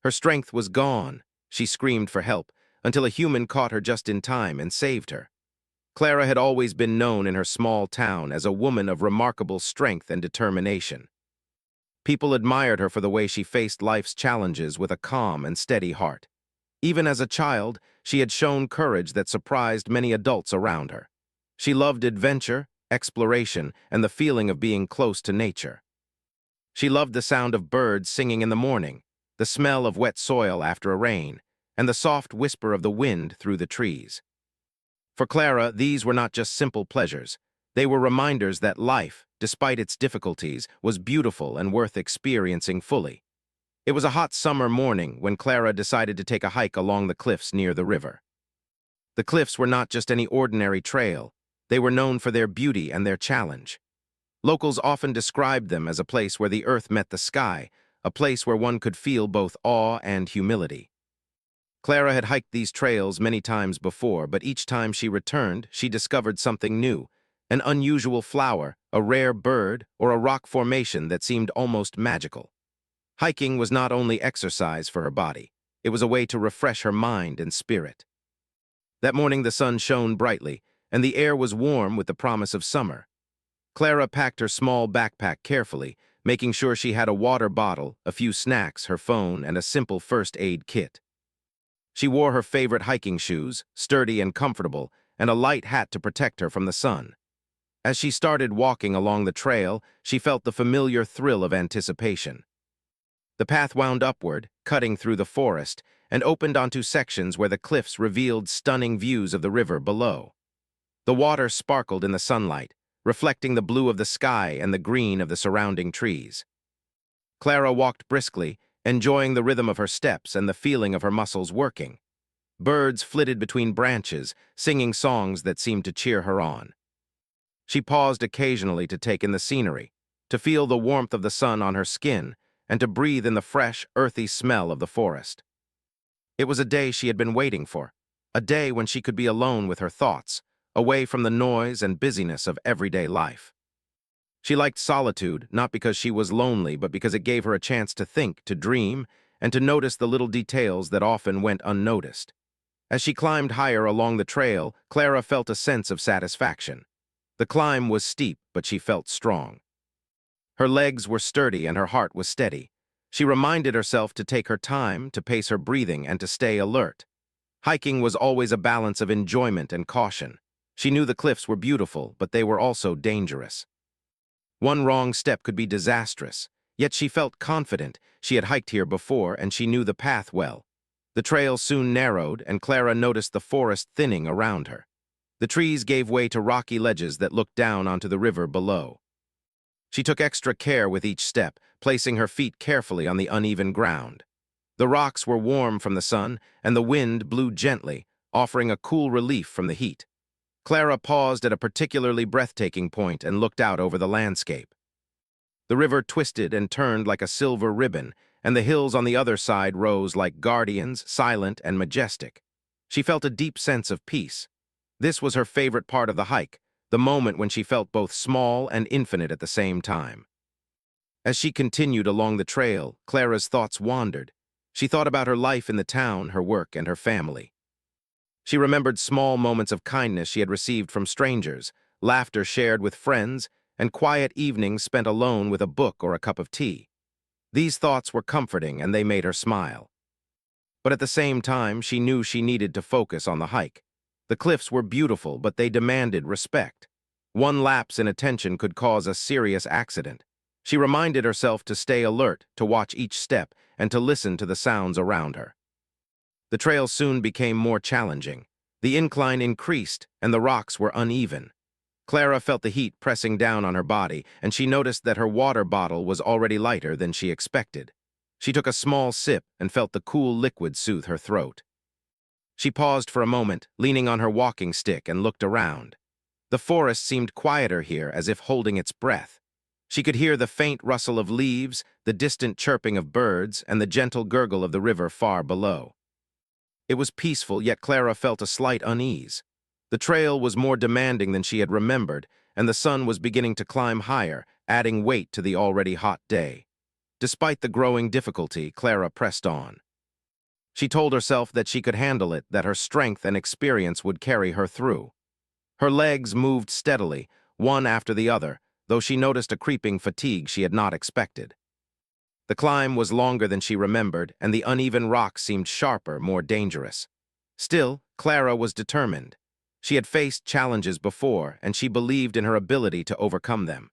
Her strength was gone. She screamed for help, until a human caught her just in time and saved her. Clara had always been known in her small town as a woman of remarkable strength and determination. People admired her for the way she faced life's challenges with a calm and steady heart. Even as a child, she had shown courage that surprised many adults around her. She loved adventure, exploration, and the feeling of being close to nature. She loved the sound of birds singing in the morning, the smell of wet soil after a rain, and the soft whisper of the wind through the trees. For Clara, these were not just simple pleasures. They were reminders that life, despite its difficulties, was beautiful and worth experiencing fully. It was a hot summer morning when Clara decided to take a hike along the cliffs near the river. The cliffs were not just any ordinary trail. They were known for their beauty and their challenge. Locals often described them as a place where the earth met the sky, a place where one could feel both awe and humility. Clara had hiked these trails many times before, but each time she returned, she discovered something new, an unusual flower, a rare bird, or a rock formation that seemed almost magical. Hiking was not only exercise for her body, it was a way to refresh her mind and spirit. That morning the sun shone brightly, and the air was warm with the promise of summer. Clara packed her small backpack carefully, making sure she had a water bottle, a few snacks, her phone, and a simple first aid kit. She wore her favorite hiking shoes, sturdy and comfortable, and a light hat to protect her from the sun. As she started walking along the trail, she felt the familiar thrill of anticipation. The path wound upward, cutting through the forest, and opened onto sections where the cliffs revealed stunning views of the river below. The water sparkled in the sunlight, reflecting the blue of the sky and the green of the surrounding trees. Clara walked briskly, enjoying the rhythm of her steps and the feeling of her muscles working. Birds flitted between branches, singing songs that seemed to cheer her on. She paused occasionally to take in the scenery, to feel the warmth of the sun on her skin, and to breathe in the fresh, earthy smell of the forest. It was a day she had been waiting for, a day when she could be alone with her thoughts, away from the noise and busyness of everyday life. She liked solitude, not because she was lonely, but because it gave her a chance to think, to dream, and to notice the little details that often went unnoticed. As she climbed higher along the trail, Clara felt a sense of satisfaction. The climb was steep, but she felt strong. Her legs were sturdy and her heart was steady. She reminded herself to take her time, to pace her breathing, and to stay alert. Hiking was always a balance of enjoyment and caution. She knew the cliffs were beautiful, but they were also dangerous. One wrong step could be disastrous, yet she felt confident. She had hiked here before, and she knew the path well. The trail soon narrowed, and Clara noticed the forest thinning around her. The trees gave way to rocky ledges that looked down onto the river below. She took extra care with each step, placing her feet carefully on the uneven ground. The rocks were warm from the sun, and the wind blew gently, offering a cool relief from the heat. Clara paused at a particularly breathtaking point and looked out over the landscape. The river twisted and turned like a silver ribbon, and the hills on the other side rose like guardians, silent and majestic. She felt a deep sense of peace. This was her favorite part of the hike, the moment when she felt both small and infinite at the same time. As she continued along the trail, Clara's thoughts wandered. She thought about her life in the town, her work, and her family. She remembered small moments of kindness she had received from strangers, laughter shared with friends, and quiet evenings spent alone with a book or a cup of tea. These thoughts were comforting, and they made her smile. But at the same time, she knew she needed to focus on the hike. The cliffs were beautiful, but they demanded respect. One lapse in attention could cause a serious accident. She reminded herself to stay alert, to watch each step, and to listen to the sounds around her. The trail soon became more challenging. The incline increased, and the rocks were uneven. Clara felt the heat pressing down on her body, and she noticed that her water bottle was already lighter than she expected. She took a small sip and felt the cool liquid soothe her throat. She paused for a moment, leaning on her walking stick, and looked around. The forest seemed quieter here, as if holding its breath. She could hear the faint rustle of leaves, the distant chirping of birds, and the gentle gurgle of the river far below. It was peaceful, yet Clara felt a slight unease. The trail was more demanding than she had remembered, and the sun was beginning to climb higher, adding weight to the already hot day. Despite the growing difficulty, Clara pressed on. She told herself that she could handle it, that her strength and experience would carry her through. Her legs moved steadily, one after the other, though she noticed a creeping fatigue she had not expected. The climb was longer than she remembered, and the uneven rock seemed sharper, more dangerous. Still, Clara was determined. She had faced challenges before, and she believed in her ability to overcome them.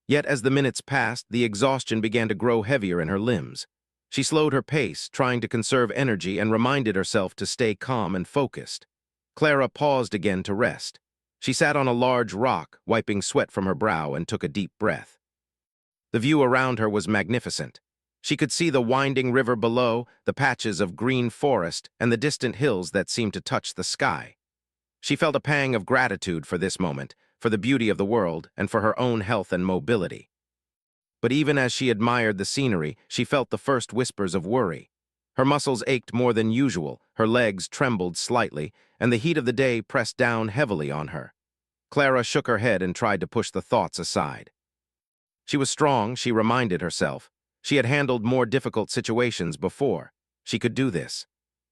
Yet as the minutes passed, the exhaustion began to grow heavier in her limbs. She slowed her pace, trying to conserve energy, and reminded herself to stay calm and focused. Clara paused again to rest. She sat on a large rock, wiping sweat from her brow, and took a deep breath. The view around her was magnificent. She could see the winding river below, the patches of green forest, and the distant hills that seemed to touch the sky. She felt a pang of gratitude for this moment, for the beauty of the world, and for her own health and mobility. But even as she admired the scenery, she felt the first whispers of worry. Her muscles ached more than usual, her legs trembled slightly, and the heat of the day pressed down heavily on her. Clara shook her head and tried to push the thoughts aside. She was strong, she reminded herself. She had handled more difficult situations before. She could do this.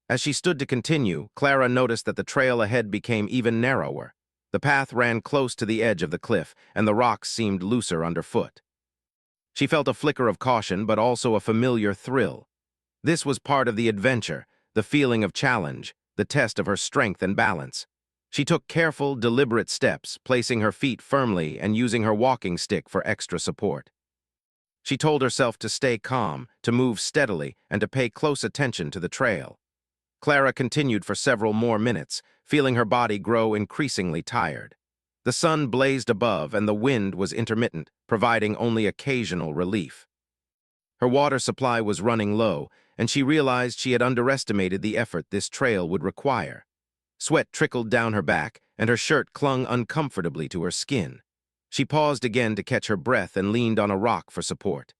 As she stood to continue, Clara noticed that the trail ahead became even narrower. The path ran close to the edge of the cliff, and the rocks seemed looser underfoot. She felt a flicker of caution, but also a familiar thrill. This was part of the adventure, the feeling of challenge, the test of her strength and balance. She took careful, deliberate steps, placing her feet firmly and using her walking stick for extra support. She told herself to stay calm, to move steadily, and to pay close attention to the trail. Clara continued for several more minutes, feeling her body grow increasingly tired. The sun blazed above, and the wind was intermittent, providing only occasional relief. Her water supply was running low, and she realized she had underestimated the effort this trail would require. Sweat trickled down her back, and her shirt clung uncomfortably to her skin. She paused again to catch her breath and leaned on a rock for support.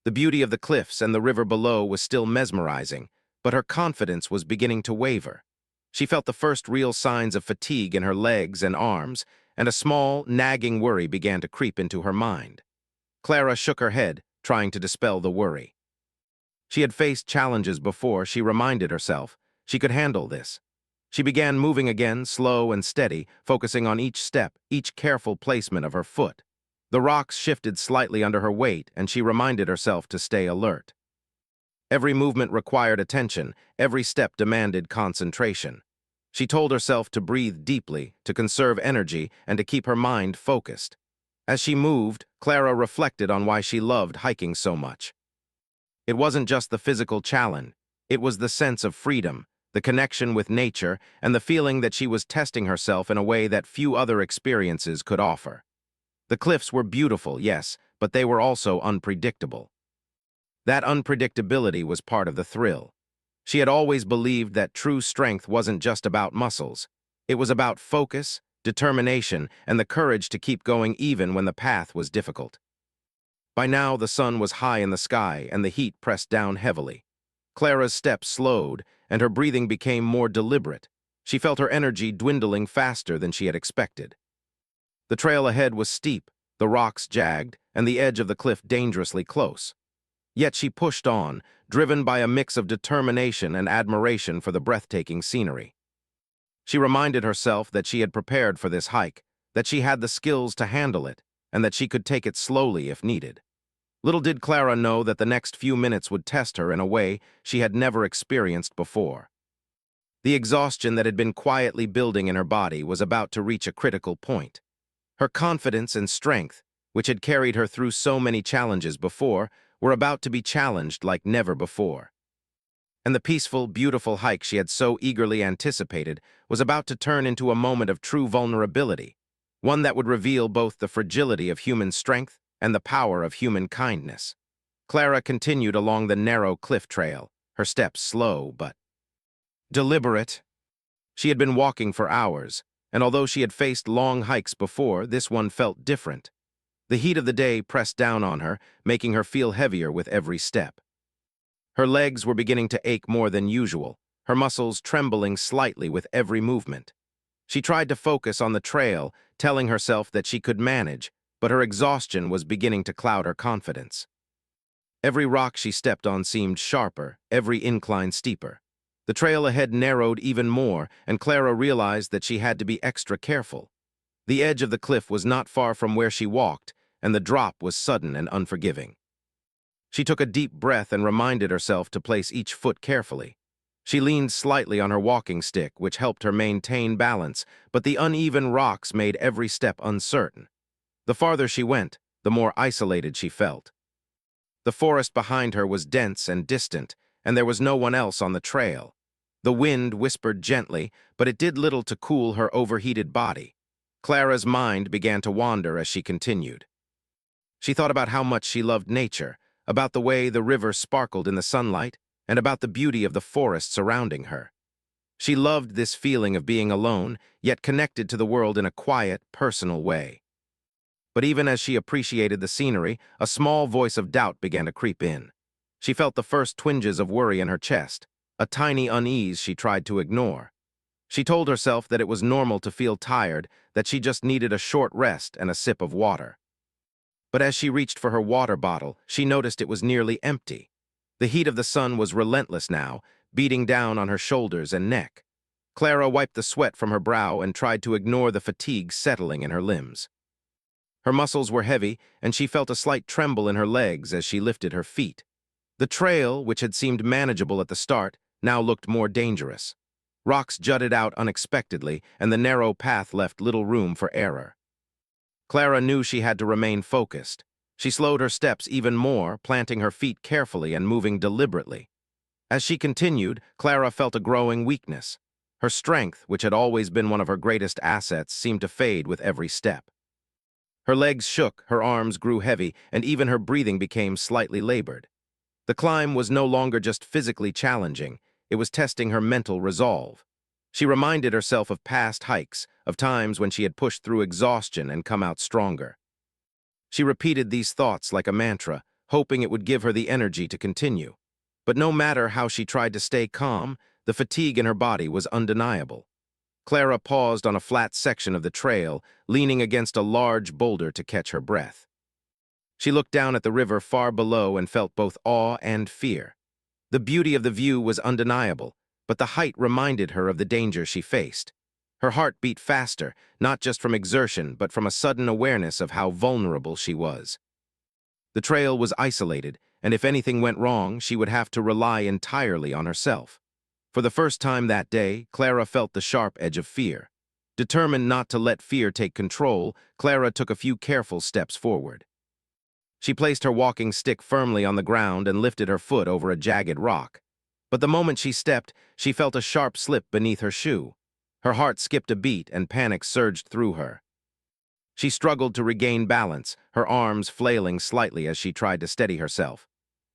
The beauty of the cliffs and the river below was still mesmerizing, but her confidence was beginning to waver. She felt the first real signs of fatigue in her legs and arms, and a small, nagging worry began to creep into her mind. Clara shook her head, trying to dispel the worry. She had faced challenges before, she reminded herself. She could handle this. She began moving again, slow and steady, focusing on each step, each careful placement of her foot. The rocks shifted slightly under her weight, and she reminded herself to stay alert. Every movement required attention, every step demanded concentration. She told herself to breathe deeply, to conserve energy, and to keep her mind focused. As she moved, Clara reflected on why she loved hiking so much. It wasn't just the physical challenge, it was the sense of freedom, the connection with nature, and the feeling that she was testing herself in a way that few other experiences could offer. The cliffs were beautiful, yes, but they were also unpredictable. That unpredictability was part of the thrill. She had always believed that true strength wasn't just about muscles. It was about focus, determination, and the courage to keep going even when the path was difficult. By now, the sun was high in the sky, and the heat pressed down heavily. Clara's steps slowed, and her breathing became more deliberate. She felt her energy dwindling faster than she had expected. The trail ahead was steep, the rocks jagged, and the edge of the cliff dangerously close. Yet she pushed on, driven by a mix of determination and admiration for the breathtaking scenery. She reminded herself that she had prepared for this hike, that she had the skills to handle it, and that she could take it slowly if needed. Little did Clara know that the next few minutes would test her in a way she had never experienced before. The exhaustion that had been quietly building in her body was about to reach a critical point. Her confidence and strength, which had carried her through so many challenges before, were about to be challenged like never before. And the peaceful, beautiful hike she had so eagerly anticipated was about to turn into a moment of true vulnerability, one that would reveal both the fragility of human strength and the power of human kindness. Clara continued along the narrow cliff trail, her steps slow but deliberate. She had been walking for hours, and although she had faced long hikes before, this one felt different. The heat of the day pressed down on her, making her feel heavier with every step. Her legs were beginning to ache more than usual, her muscles trembling slightly with every movement. She tried to focus on the trail, telling herself that she could manage, but her exhaustion was beginning to cloud her confidence. Every rock she stepped on seemed sharper, every incline steeper. The trail ahead narrowed even more, and Clara realized that she had to be extra careful. The edge of the cliff was not far from where she walked, and the drop was sudden and unforgiving. She took a deep breath and reminded herself to place each foot carefully. She leaned slightly on her walking stick, which helped her maintain balance, but the uneven rocks made every step uncertain. The farther she went, the more isolated she felt. The forest behind her was dense and distant, and there was no one else on the trail. The wind whispered gently, but it did little to cool her overheated body. Clara's mind began to wander as she continued. She thought about how much she loved nature, about the way the river sparkled in the sunlight, and about the beauty of the forest surrounding her. She loved this feeling of being alone, yet connected to the world in a quiet, personal way. But even as she appreciated the scenery, a small voice of doubt began to creep in. She felt the first twinges of worry in her chest, a tiny unease she tried to ignore. She told herself that it was normal to feel tired, that she just needed a short rest and a sip of water. But as she reached for her water bottle, she noticed it was nearly empty. The heat of the sun was relentless now, beating down on her shoulders and neck. Clara wiped the sweat from her brow and tried to ignore the fatigue settling in her limbs. Her muscles were heavy, and she felt a slight tremble in her legs as she lifted her feet. The trail, which had seemed manageable at the start, now looked more dangerous. Rocks jutted out unexpectedly, and the narrow path left little room for error. Clara knew she had to remain focused. She slowed her steps even more, planting her feet carefully and moving deliberately. As she continued, Clara felt a growing weakness. Her strength, which had always been one of her greatest assets, seemed to fade with every step. Her legs shook, her arms grew heavy, and even her breathing became slightly labored. The climb was no longer just physically challenging, it was testing her mental resolve. She reminded herself of past hikes, of times when she had pushed through exhaustion and come out stronger. She repeated these thoughts like a mantra, hoping it would give her the energy to continue. But no matter how she tried to stay calm, the fatigue in her body was undeniable. Clara paused on a flat section of the trail, leaning against a large boulder to catch her breath. She looked down at the river far below and felt both awe and fear. The beauty of the view was undeniable, but the height reminded her of the danger she faced. Her heart beat faster, not just from exertion, but from a sudden awareness of how vulnerable she was. The trail was isolated, and if anything went wrong, she would have to rely entirely on herself. For the first time that day, Clara felt the sharp edge of fear. Determined not to let fear take control, Clara took a few careful steps forward. She placed her walking stick firmly on the ground and lifted her foot over a jagged rock. But the moment she stepped, she felt a sharp slip beneath her shoe. Her heart skipped a beat and panic surged through her. She struggled to regain balance, her arms flailing slightly as she tried to steady herself.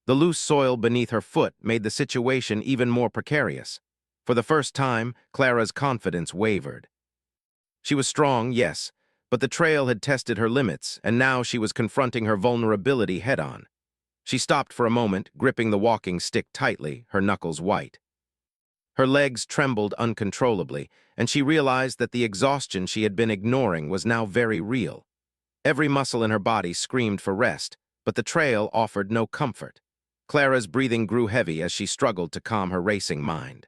The loose soil beneath her foot made the situation even more precarious. For the first time, Clara's confidence wavered. She was strong, yes, but the trail had tested her limits, and now she was confronting her vulnerability head-on. She stopped for a moment, gripping the walking stick tightly, her knuckles white. Her legs trembled uncontrollably, and she realized that the exhaustion she had been ignoring was now very real. Every muscle in her body screamed for rest, but the trail offered no comfort. Clara's breathing grew heavy as she struggled to calm her racing mind.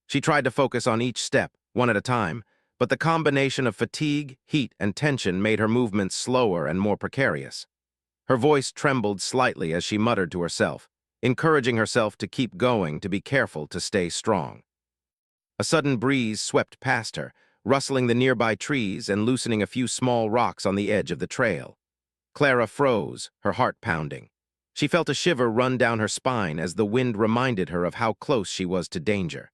She tried to focus on each step, one at a time, but the combination of fatigue, heat, and tension made her movements slower and more precarious. Her voice trembled slightly as she muttered to herself, encouraging herself to keep going, to be careful, to stay strong. A sudden breeze swept past her, rustling the nearby trees and loosening a few small rocks on the edge of the trail. Clara froze, her heart pounding. She felt a shiver run down her spine as the wind reminded her of how close she was to danger.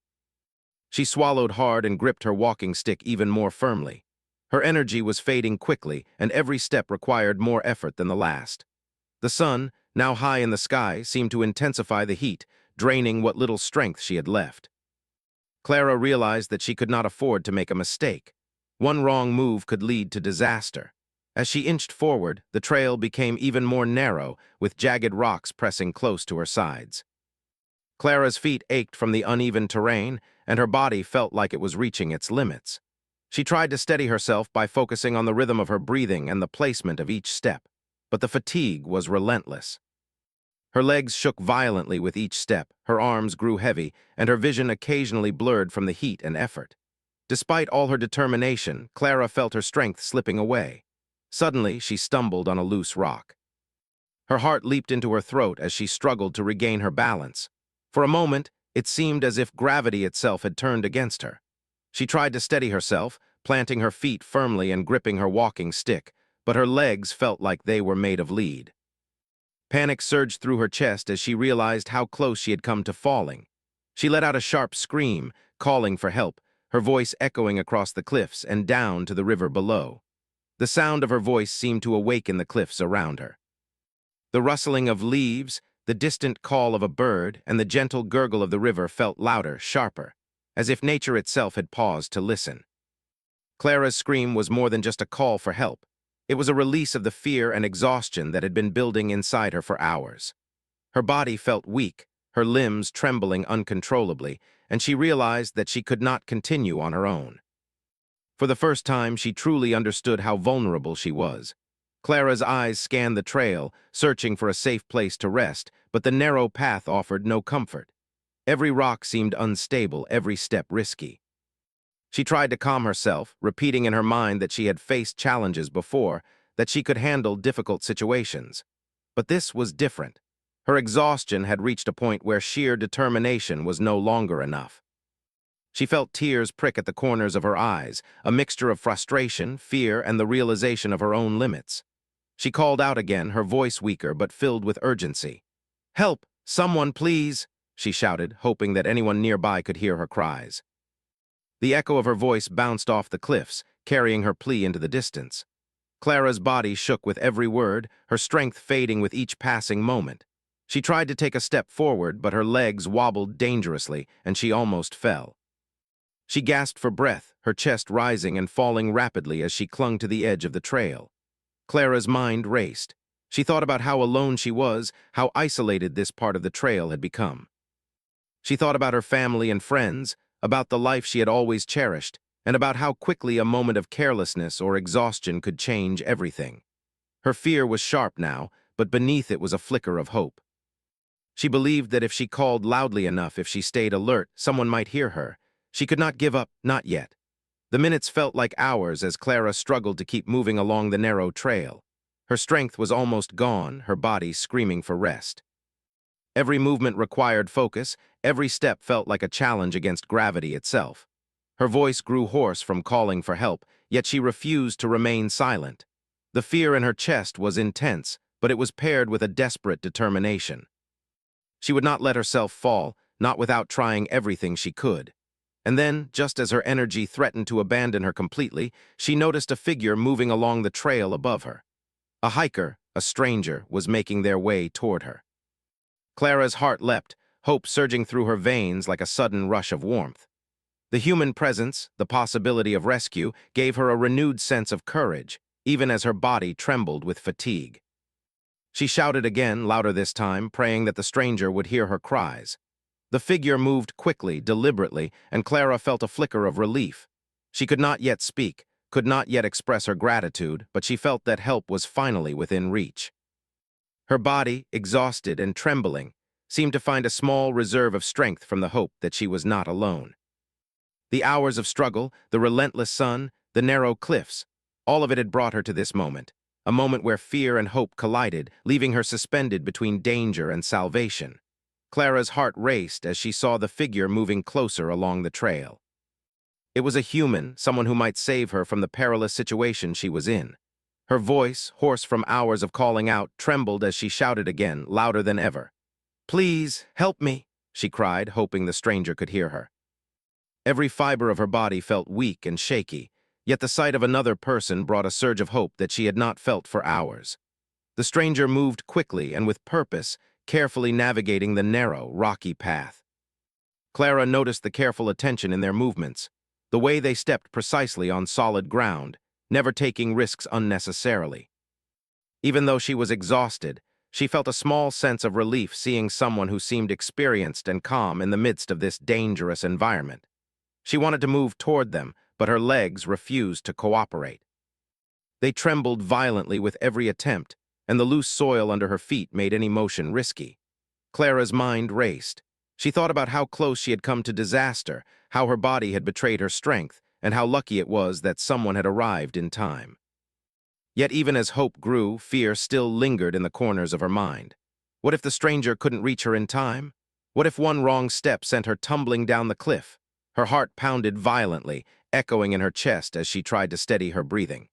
She swallowed hard and gripped her walking stick even more firmly. Her energy was fading quickly, and every step required more effort than the last. The sun, now high in the sky, seemed to intensify the heat, draining what little strength she had left. Clara realized that she could not afford to make a mistake. One wrong move could lead to disaster. As she inched forward, the trail became even more narrow, with jagged rocks pressing close to her sides. Clara's feet ached from the uneven terrain, and her body felt like it was reaching its limits. She tried to steady herself by focusing on the rhythm of her breathing and the placement of each step, but the fatigue was relentless. Her legs shook violently with each step, her arms grew heavy, and her vision occasionally blurred from the heat and effort. Despite all her determination, Clara felt her strength slipping away. Suddenly, she stumbled on a loose rock. Her heart leaped into her throat as she struggled to regain her balance. For a moment, it seemed as if gravity itself had turned against her. She tried to steady herself, planting her feet firmly and gripping her walking stick, but her legs felt like they were made of lead. Panic surged through her chest as she realized how close she had come to falling. She let out a sharp scream, calling for help, her voice echoing across the cliffs and down to the river below. The sound of her voice seemed to awaken the cliffs around her. The rustling of leaves, the distant call of a bird, and the gentle gurgle of the river felt louder, sharper, as if nature itself had paused to listen. Clara's scream was more than just a call for help. It was a release of the fear and exhaustion that had been building inside her for hours. Her body felt weak, her limbs trembling uncontrollably, and she realized that she could not continue on her own. For the first time, she truly understood how vulnerable she was. Clara's eyes scanned the trail, searching for a safe place to rest, but the narrow path offered no comfort. Every rock seemed unstable, every step risky. She tried to calm herself, repeating in her mind that she had faced challenges before, that she could handle difficult situations. But this was different. Her exhaustion had reached a point where sheer determination was no longer enough. She felt tears prick at the corners of her eyes, a mixture of frustration, fear, and the realization of her own limits. She called out again, her voice weaker but filled with urgency. "Help! Someone, please!" she shouted, hoping that anyone nearby could hear her cries. The echo of her voice bounced off the cliffs, carrying her plea into the distance. Clara's body shook with every word, her strength fading with each passing moment. She tried to take a step forward, but her legs wobbled dangerously, and she almost fell. She gasped for breath, her chest rising and falling rapidly as she clung to the edge of the trail. Clara's mind raced. She thought about how alone she was, how isolated this part of the trail had become. She thought about her family and friends, about the life she had always cherished, and about how quickly a moment of carelessness or exhaustion could change everything. Her fear was sharp now, but beneath it was a flicker of hope. She believed that if she called loudly enough, if she stayed alert, someone might hear her. She could not give up, not yet. The minutes felt like hours as Clara struggled to keep moving along the narrow trail. Her strength was almost gone, her body screaming for rest. Every movement required focus, every step felt like a challenge against gravity itself. Her voice grew hoarse from calling for help, yet she refused to remain silent. The fear in her chest was intense, but it was paired with a desperate determination. She would not let herself fall, not without trying everything she could. And then, just as her energy threatened to abandon her completely, she noticed a figure moving along the trail above her. A hiker, a stranger, was making their way toward her. Clara's heart leapt, hope surging through her veins like a sudden rush of warmth. The human presence, the possibility of rescue, gave her a renewed sense of courage, even as her body trembled with fatigue. She shouted again, louder this time, praying that the stranger would hear her cries. The figure moved quickly, deliberately, and Clara felt a flicker of relief. She could not yet speak, could not yet express her gratitude, but she felt that help was finally within reach. Her body, exhausted and trembling, seemed to find a small reserve of strength from the hope that she was not alone. The hours of struggle, the relentless sun, the narrow cliffs, all of it had brought her to this moment, a moment where fear and hope collided, leaving her suspended between danger and salvation. Clara's heart raced as she saw the figure moving closer along the trail. It was a human, someone who might save her from the perilous situation she was in. Her voice, hoarse from hours of calling out, trembled as she shouted again, louder than ever. "Please, help me," she cried, hoping the stranger could hear her. Every fiber of her body felt weak and shaky, yet the sight of another person brought a surge of hope that she had not felt for hours. The stranger moved quickly and with purpose, carefully navigating the narrow, rocky path. Clara noticed the careful attention in their movements, the way they stepped precisely on solid ground, never taking risks unnecessarily. Even though she was exhausted, she felt a small sense of relief seeing someone who seemed experienced and calm in the midst of this dangerous environment. She wanted to move toward them, but her legs refused to cooperate. They trembled violently with every attempt, and the loose soil under her feet made any motion risky. Clara's mind raced. She thought about how close she had come to disaster, how her body had betrayed her strength, and how lucky it was that someone had arrived in time. Yet even as hope grew, fear still lingered in the corners of her mind. What if the stranger couldn't reach her in time? What if one wrong step sent her tumbling down the cliff? Her heart pounded violently, echoing in her chest as she tried to steady her breathing.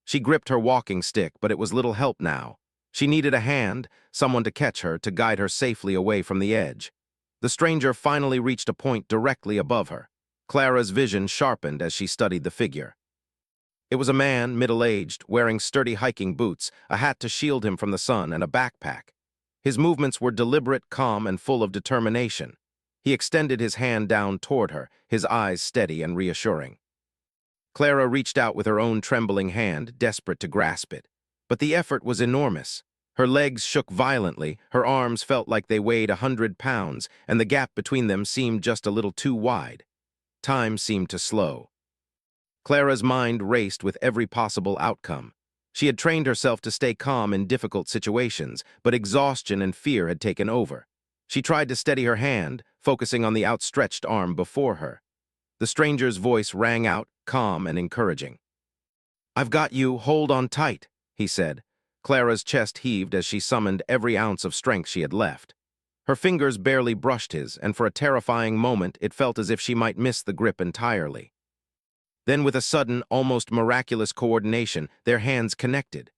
She gripped her walking stick, but it was little help now. She needed a hand, someone to catch her, to guide her safely away from the edge. The stranger finally reached a point directly above her. Clara's vision sharpened as she studied the figure. It was a man, middle-aged, wearing sturdy hiking boots, a hat to shield him from the sun, and a backpack. His movements were deliberate, calm, and full of determination. He extended his hand down toward her, his eyes steady and reassuring. Clara reached out with her own trembling hand, desperate to grasp it. But the effort was enormous. Her legs shook violently, her arms felt like they weighed 100 pounds, and the gap between them seemed just a little too wide. Time seemed to slow. Clara's mind raced with every possible outcome. She had trained herself to stay calm in difficult situations, but exhaustion and fear had taken over. She tried to steady her hand, focusing on the outstretched arm before her. The stranger's voice rang out, calm and encouraging. "I've got you, hold on tight," he said. Clara's chest heaved as she summoned every ounce of strength she had left. Her fingers barely brushed his, and for a terrifying moment it felt as if she might miss the grip entirely. Then with a sudden, almost miraculous coordination, their hands connected.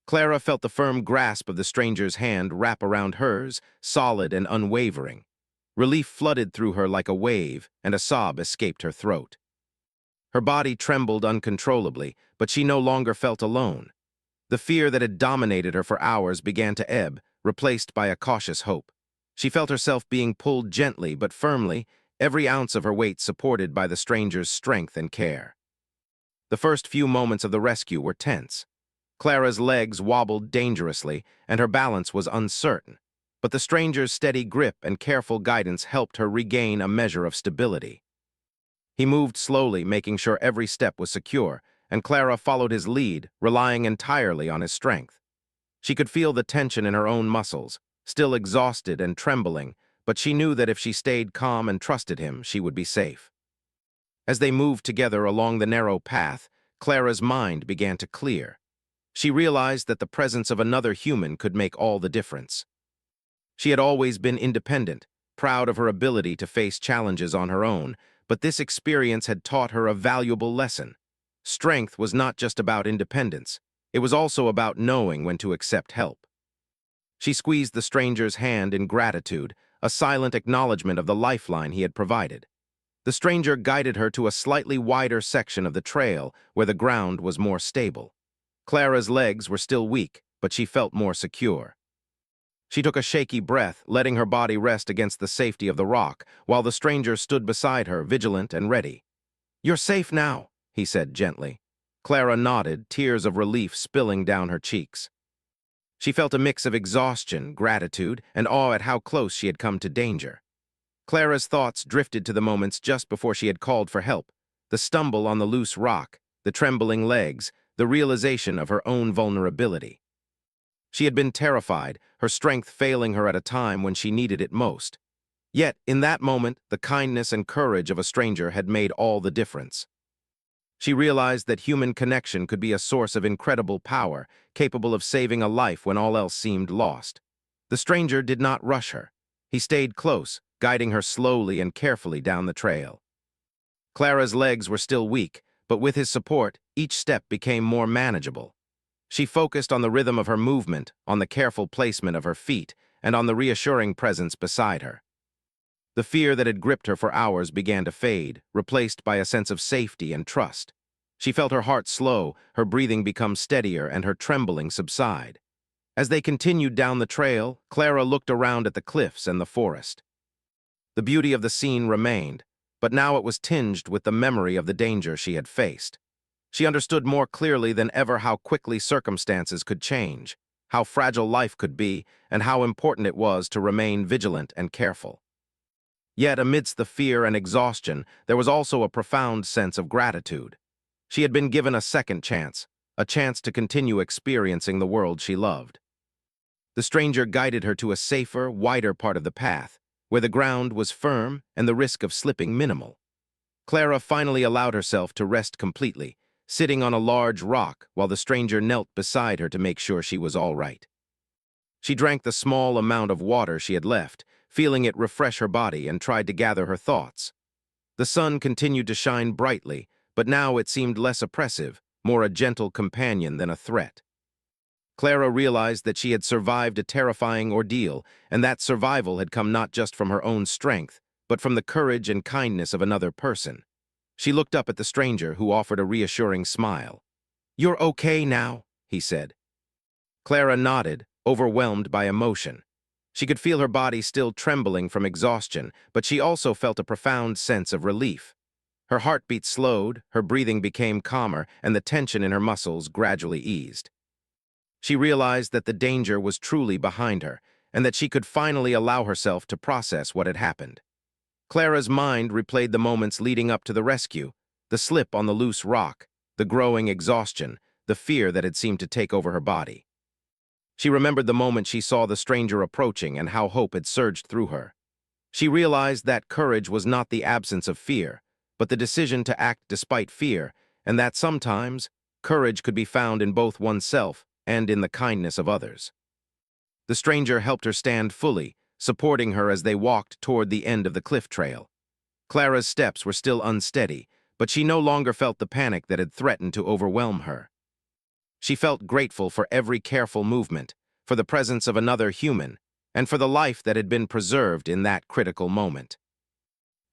Clara felt the firm grasp of the stranger's hand wrap around hers, solid and unwavering. Relief flooded through her like a wave, and a sob escaped her throat. Her body trembled uncontrollably, but she no longer felt alone. The fear that had dominated her for hours began to ebb, replaced by a cautious hope. She felt herself being pulled gently but firmly, every ounce of her weight supported by the stranger's strength and care. The first few moments of the rescue were tense. Clara's legs wobbled dangerously, and her balance was uncertain. But the stranger's steady grip and careful guidance helped her regain a measure of stability. He moved slowly, making sure every step was secure, and Clara followed his lead, relying entirely on his strength. She could feel the tension in her own muscles, still exhausted and trembling, but she knew that if she stayed calm and trusted him, she would be safe. As they moved together along the narrow path, Clara's mind began to clear. She realized that the presence of another human could make all the difference. She had always been independent, proud of her ability to face challenges on her own, but this experience had taught her a valuable lesson. Strength was not just about independence. It was also about knowing when to accept help. She squeezed the stranger's hand in gratitude, a silent acknowledgement of the lifeline he had provided. The stranger guided her to a slightly wider section of the trail where the ground was more stable. Clara's legs were still weak, but she felt more secure. She took a shaky breath, letting her body rest against the safety of the rock, while the stranger stood beside her, vigilant and ready. "You're safe now," he said gently. Clara nodded, tears of relief spilling down her cheeks. She felt a mix of exhaustion, gratitude, and awe at how close she had come to danger. Clara's thoughts drifted to the moments just before she had called for help, the stumble on the loose rock, the trembling legs, the realization of her own vulnerability. She had been terrified, her strength failing her at a time when she needed it most. Yet, in that moment, the kindness and courage of a stranger had made all the difference. She realized that human connection could be a source of incredible power, capable of saving a life when all else seemed lost. The stranger did not rush her. He stayed close, guiding her slowly and carefully down the trail. Clara's legs were still weak, but with his support, each step became more manageable. She focused on the rhythm of her movement, on the careful placement of her feet, and on the reassuring presence beside her. The fear that had gripped her for hours began to fade, replaced by a sense of safety and trust. She felt her heart slow, her breathing become steadier, and her trembling subside. As they continued down the trail, Clara looked around at the cliffs and the forest. The beauty of the scene remained, but now it was tinged with the memory of the danger she had faced. She understood more clearly than ever how quickly circumstances could change, how fragile life could be, and how important it was to remain vigilant and careful. Yet amidst the fear and exhaustion, there was also a profound sense of gratitude. She had been given a second chance, a chance to continue experiencing the world she loved. The stranger guided her to a safer, wider part of the path, where the ground was firm and the risk of slipping minimal. Clara finally allowed herself to rest completely, sitting on a large rock while the stranger knelt beside her to make sure she was all right. She drank the small amount of water she had left, feeling it refresh her body, and tried to gather her thoughts. The sun continued to shine brightly, but now it seemed less oppressive, more a gentle companion than a threat. Clara realized that she had survived a terrifying ordeal, and that survival had come not just from her own strength, but from the courage and kindness of another person. She looked up at the stranger, who offered a reassuring smile. "You're okay now," he said. Clara nodded, overwhelmed by emotion. She could feel her body still trembling from exhaustion, but she also felt a profound sense of relief. Her heartbeat slowed, her breathing became calmer, and the tension in her muscles gradually eased. She realized that the danger was truly behind her, and that she could finally allow herself to process what had happened. Clara's mind replayed the moments leading up to the rescue, the slip on the loose rock, the growing exhaustion, the fear that had seemed to take over her body. She remembered the moment she saw the stranger approaching and how hope had surged through her. She realized that courage was not the absence of fear, but the decision to act despite fear, and that sometimes courage could be found in both oneself and in the kindness of others. The stranger helped her stand fully, supporting her as they walked toward the end of the cliff trail. Clara's steps were still unsteady, but she no longer felt the panic that had threatened to overwhelm her. She felt grateful for every careful movement, for the presence of another human, and for the life that had been preserved in that critical moment.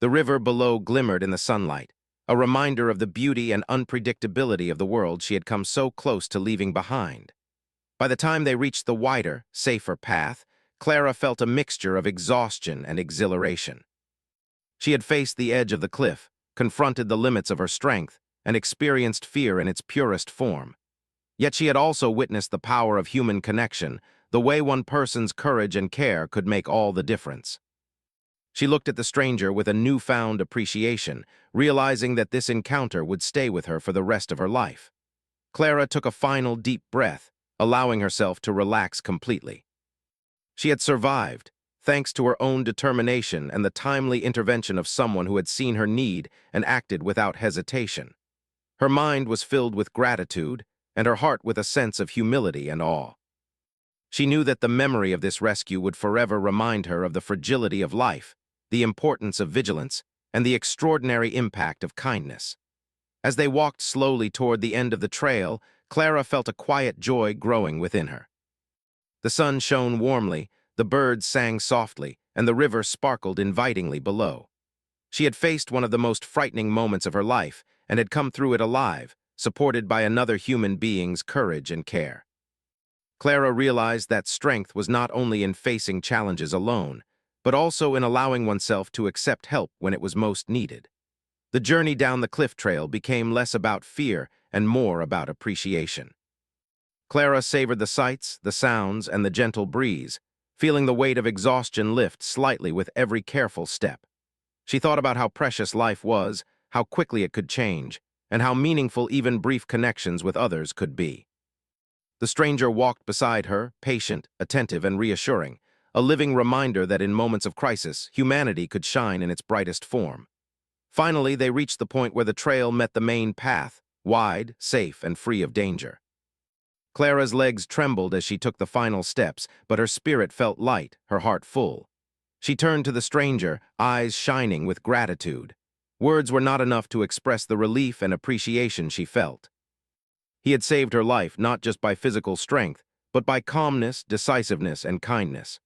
The river below glimmered in the sunlight, a reminder of the beauty and unpredictability of the world she had come so close to leaving behind. By the time they reached the wider, safer path, Clara felt a mixture of exhaustion and exhilaration. She had faced the edge of the cliff, confronted the limits of her strength, and experienced fear in its purest form. Yet she had also witnessed the power of human connection, the way one person's courage and care could make all the difference. She looked at the stranger with a newfound appreciation, realizing that this encounter would stay with her for the rest of her life. Clara took a final deep breath, allowing herself to relax completely. She had survived, thanks to her own determination and the timely intervention of someone who had seen her need and acted without hesitation. Her mind was filled with gratitude, and her heart with a sense of humility and awe. She knew that the memory of this rescue would forever remind her of the fragility of life, the importance of vigilance, and the extraordinary impact of kindness. As they walked slowly toward the end of the trail, Clara felt a quiet joy growing within her. The sun shone warmly, the birds sang softly, and the river sparkled invitingly below. She had faced one of the most frightening moments of her life and had come through it alive, supported by another human being's courage and care. Clara realized that strength was not only in facing challenges alone, but also in allowing oneself to accept help when it was most needed. The journey down the cliff trail became less about fear and more about appreciation. Clara savored the sights, the sounds, and the gentle breeze, feeling the weight of exhaustion lift slightly with every careful step. She thought about how precious life was, how quickly it could change, and how meaningful even brief connections with others could be. The stranger walked beside her, patient, attentive, and reassuring, a living reminder that in moments of crisis, humanity could shine in its brightest form. Finally, they reached the point where the trail met the main path, wide, safe, and free of danger. Clara's legs trembled as she took the final steps, but her spirit felt light, her heart full. She turned to the stranger, eyes shining with gratitude. Words were not enough to express the relief and appreciation she felt. He had saved her life not just by physical strength, but by calmness, decisiveness, and kindness.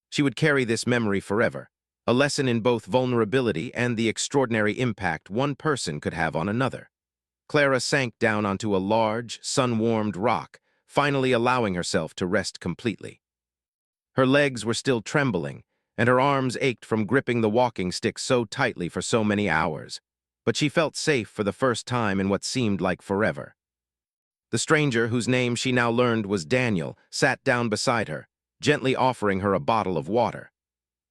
She would carry this memory forever, a lesson in both vulnerability and the extraordinary impact one person could have on another. Clara sank down onto a large, sun-warmed rock, finally allowing herself to rest completely. Her legs were still trembling, and her arms ached from gripping the walking stick so tightly for so many hours, but she felt safe for the first time in what seemed like forever. The stranger, whose name she now learned was Daniel, sat down beside her, gently offering her a bottle of water.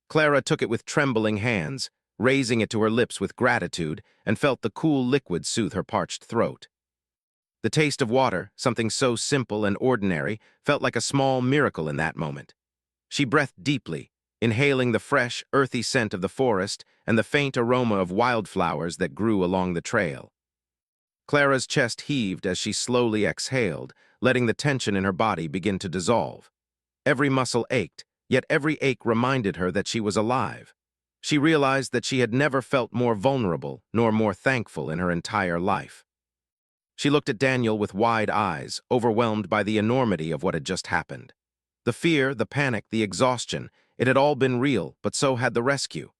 Clara took it with trembling hands, raising it to her lips with gratitude, and felt the cool liquid soothe her parched throat. The taste of water, something so simple and ordinary, felt like a small miracle in that moment. She breathed deeply, inhaling the fresh, earthy scent of the forest and the faint aroma of wildflowers that grew along the trail. Clara's chest heaved as she slowly exhaled, letting the tension in her body begin to dissolve. Every muscle ached, yet every ache reminded her that she was alive. She realized that she had never felt more vulnerable nor more thankful in her entire life. She looked at Daniel with wide eyes, overwhelmed by the enormity of what had just happened. The fear, the panic, the exhaustion, it had all been real, but so had the rescue.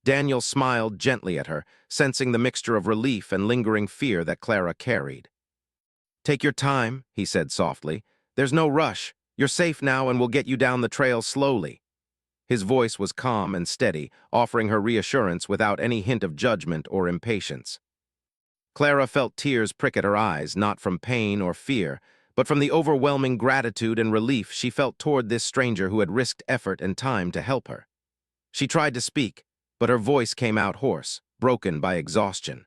Daniel smiled gently at her, sensing the mixture of relief and lingering fear that Clara carried. "Take your time," he said softly. "There's no rush. You're safe now and we'll get you down the trail slowly." His voice was calm and steady, offering her reassurance without any hint of judgment or impatience. Clara felt tears prick at her eyes, not from pain or fear, but from the overwhelming gratitude and relief she felt toward this stranger who had risked effort and time to help her. She tried to speak, but her voice came out hoarse, broken by exhaustion.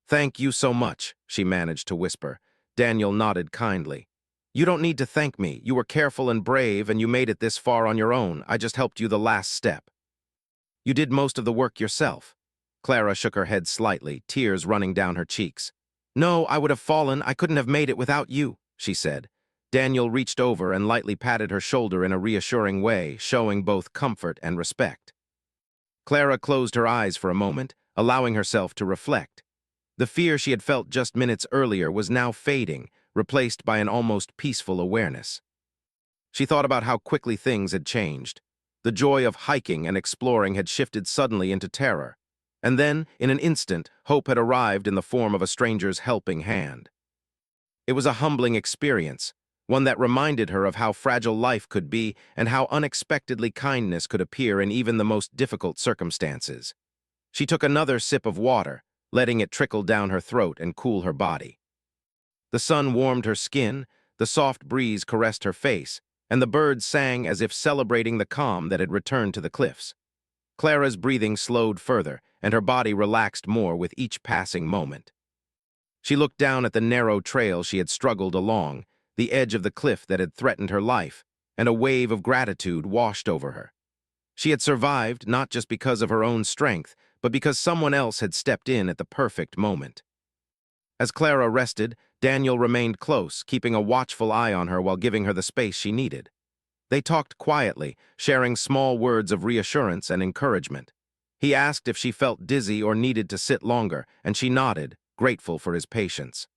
"Thank you so much," she managed to whisper. Daniel nodded kindly. "You don't need to thank me. You were careful and brave, and you made it this far on your own. I just helped you the last step." "You did most of the work yourself." Clara shook her head slightly, tears running down her cheeks. "No, I would have fallen. I couldn't have made it without you," she said. Daniel reached over and lightly patted her shoulder in a reassuring way, showing both comfort and respect. Clara closed her eyes for a moment, allowing herself to reflect. The fear she had felt just minutes earlier was now fading, replaced by an almost peaceful awareness. She thought about how quickly things had changed. The joy of hiking and exploring had shifted suddenly into terror. And then, in an instant, hope had arrived in the form of a stranger's helping hand. It was a humbling experience, one that reminded her of how fragile life could be and how unexpectedly kindness could appear in even the most difficult circumstances. She took another sip of water, letting it trickle down her throat and cool her body. The sun warmed her skin, the soft breeze caressed her face, and the birds sang as if celebrating the calm that had returned to the cliffs. Clara's breathing slowed further, and her body relaxed more with each passing moment. She looked down at the narrow trail she had struggled along, the edge of the cliff that had threatened her life, and a wave of gratitude washed over her. She had survived not just because of her own strength, but because someone else had stepped in at the perfect moment. As Clara rested, Daniel remained close, keeping a watchful eye on her while giving her the space she needed. They talked quietly, sharing small words of reassurance and encouragement. He asked if she felt dizzy or needed to sit longer, and she nodded, grateful for his patience.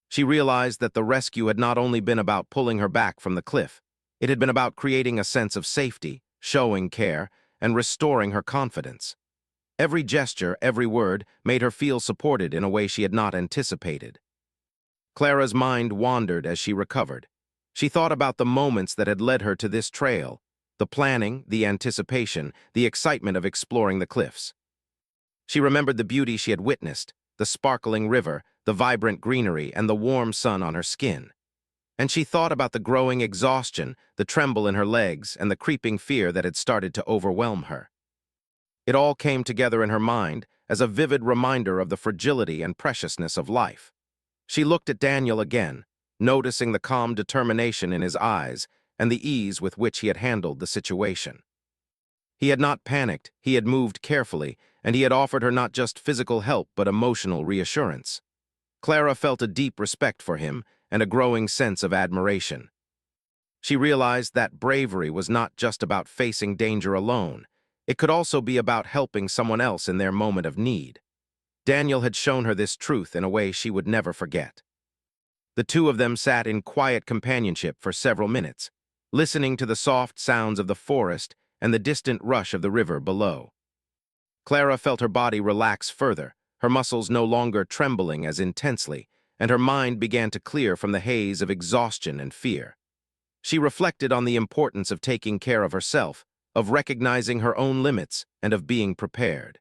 She realized that the rescue had not only been about pulling her back from the cliff, it had been about creating a sense of safety, showing care, and restoring her confidence. Every gesture, every word, made her feel supported in a way she had not anticipated. Clara's mind wandered as she recovered. She thought about the moments that had led her to this trail, the planning, the anticipation, the excitement of exploring the cliffs. She remembered the beauty she had witnessed, the sparkling river, the vibrant greenery, and the warm sun on her skin. And she thought about the growing exhaustion, the tremble in her legs, and the creeping fear that had started to overwhelm her. It all came together in her mind as a vivid reminder of the fragility and preciousness of life. She looked at Daniel again, noticing the calm determination in his eyes and the ease with which he had handled the situation. He had not panicked, he had moved carefully, and he had offered her not just physical help but emotional reassurance. Clara felt a deep respect for him and a growing sense of admiration. She realized that bravery was not just about facing danger alone. It could also be about helping someone else in their moment of need. Daniel had shown her this truth in a way she would never forget. The two of them sat in quiet companionship for several minutes, listening to the soft sounds of the forest and the distant rush of the river below. Clara felt her body relax further, her muscles no longer trembling as intensely, and her mind began to clear from the haze of exhaustion and fear. She reflected on the importance of taking care of herself, of recognizing her own limits, and of being prepared.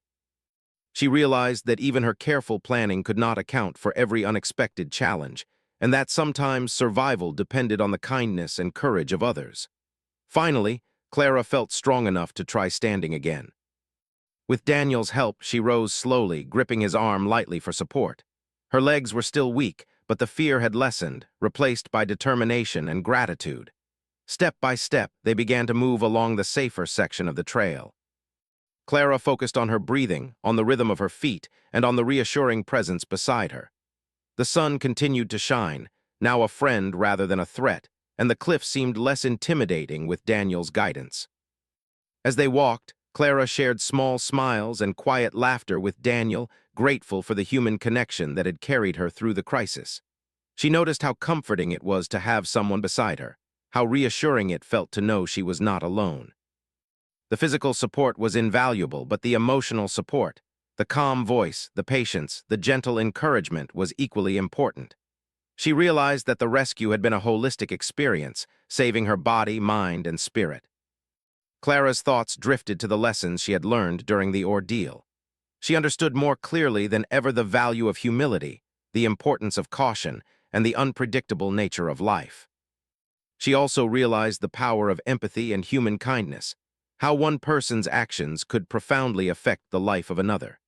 She realized that even her careful planning could not account for every unexpected challenge, and that sometimes survival depended on the kindness and courage of others. Finally, Clara felt strong enough to try standing again. With Daniel's help, she rose slowly, gripping his arm lightly for support. Her legs were still weak, but the fear had lessened, replaced by determination and gratitude. Step by step, they began to move along the safer section of the trail. Clara focused on her breathing, on the rhythm of her feet, and on the reassuring presence beside her. The sun continued to shine, now a friend rather than a threat, and the cliff seemed less intimidating with Daniel's guidance. As they walked, Clara shared small smiles and quiet laughter with Daniel, grateful for the human connection that had carried her through the crisis. She noticed how comforting it was to have someone beside her, how reassuring it felt to know she was not alone. The physical support was invaluable, but the emotional support, the calm voice, the patience, the gentle encouragement was equally important. She realized that the rescue had been a holistic experience, saving her body, mind, and spirit. Clara's thoughts drifted to the lessons she had learned during the ordeal. She understood more clearly than ever the value of humility, the importance of caution, and the unpredictable nature of life. She also realized the power of empathy and human kindness, how one person's actions could profoundly affect the life of another.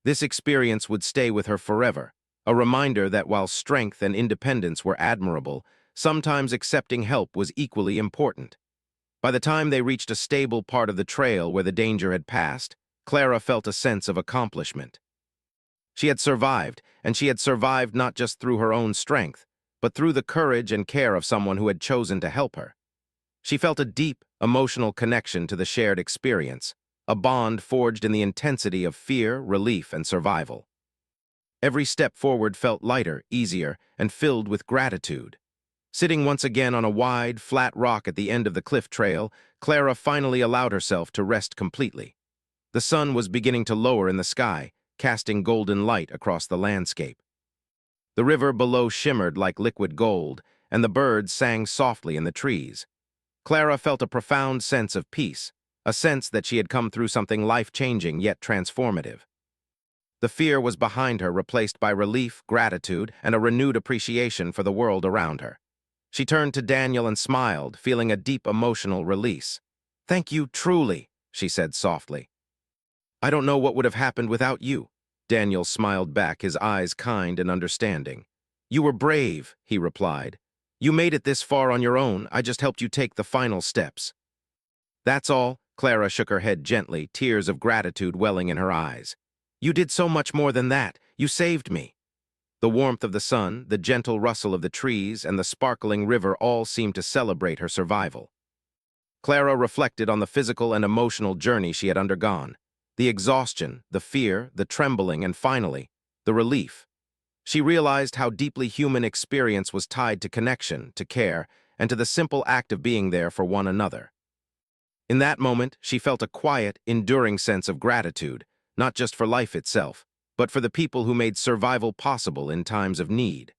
This experience would stay with her forever, a reminder that while strength and independence were admirable, sometimes accepting help was equally important. By the time they reached a stable part of the trail where the danger had passed, Clara felt a sense of accomplishment. She had survived, and she had survived not just through her own strength, but through the courage and care of someone who had chosen to help her. She felt a deep, emotional connection to the shared experience, a bond forged in the intensity of fear, relief, and survival. Every step forward felt lighter, easier, and filled with gratitude. Sitting once again on a wide, flat rock at the end of the cliff trail, Clara finally allowed herself to rest completely. The sun was beginning to lower in the sky, casting golden light across the landscape. The river below shimmered like liquid gold, and the birds sang softly in the trees. Clara felt a profound sense of peace, a sense that she had come through something life-changing yet transformative. The fear was behind her, replaced by relief, gratitude, and a renewed appreciation for the world around her. She turned to Daniel and smiled, feeling a deep emotional release. "Thank you, truly," she said softly. "I don't know what would have happened without you." Daniel smiled back, his eyes kind and understanding. "You were brave," he replied. "You made it this far on your own. I just helped you take the final steps." "That's all." Clara shook her head gently, tears of gratitude welling in her eyes. "You did so much more than that. You saved me." The warmth of the sun, the gentle rustle of the trees, and the sparkling river all seemed to celebrate her survival. Clara reflected on the physical and emotional journey she had undergone, the exhaustion, the fear, the trembling, and finally, the relief. She realized how deeply human experience was tied to connection, to care, and to the simple act of being there for one another. In that moment, she felt a quiet, enduring sense of gratitude, not just for life itself, but for the people who made survival possible in times of need.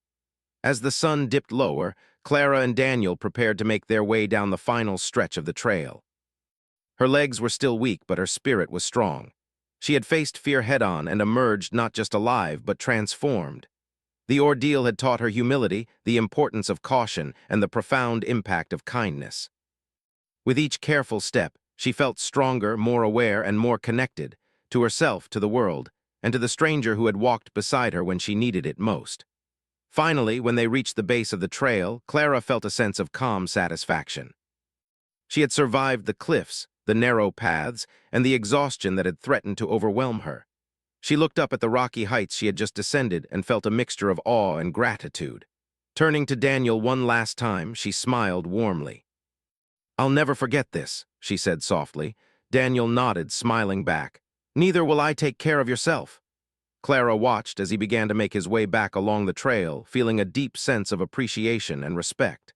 As the sun dipped lower, Clara and Daniel prepared to make their way down the final stretch of the trail. Her legs were still weak, but her spirit was strong. She had faced fear head-on and emerged not just alive, but transformed. The ordeal had taught her humility, the importance of caution, and the profound impact of kindness. With each careful step, she felt stronger, more aware, and more connected, to herself, to the world, and to the stranger who had walked beside her when she needed it most. Finally, when they reached the base of the trail, Clara felt a sense of calm satisfaction. She had survived the cliffs, the narrow paths, and the exhaustion that had threatened to overwhelm her. She looked up at the rocky heights she had just descended and felt a mixture of awe and gratitude. Turning to Daniel one last time, she smiled warmly. "I'll never forget this," she said softly. Daniel nodded, smiling back. "Neither will I. Take care of yourself." Clara watched as he began to make his way back along the trail, feeling a deep sense of appreciation and respect.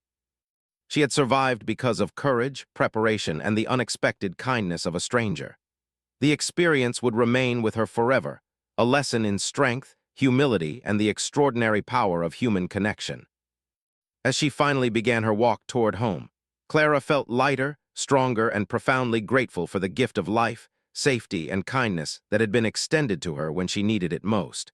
She had survived because of courage, preparation, and the unexpected kindness of a stranger. The experience would remain with her forever, a lesson in strength, humility, and the extraordinary power of human connection. As she finally began her walk toward home, Clara felt lighter, stronger, and profoundly grateful for the gift of life, safety, and kindness that had been extended to her when she needed it most.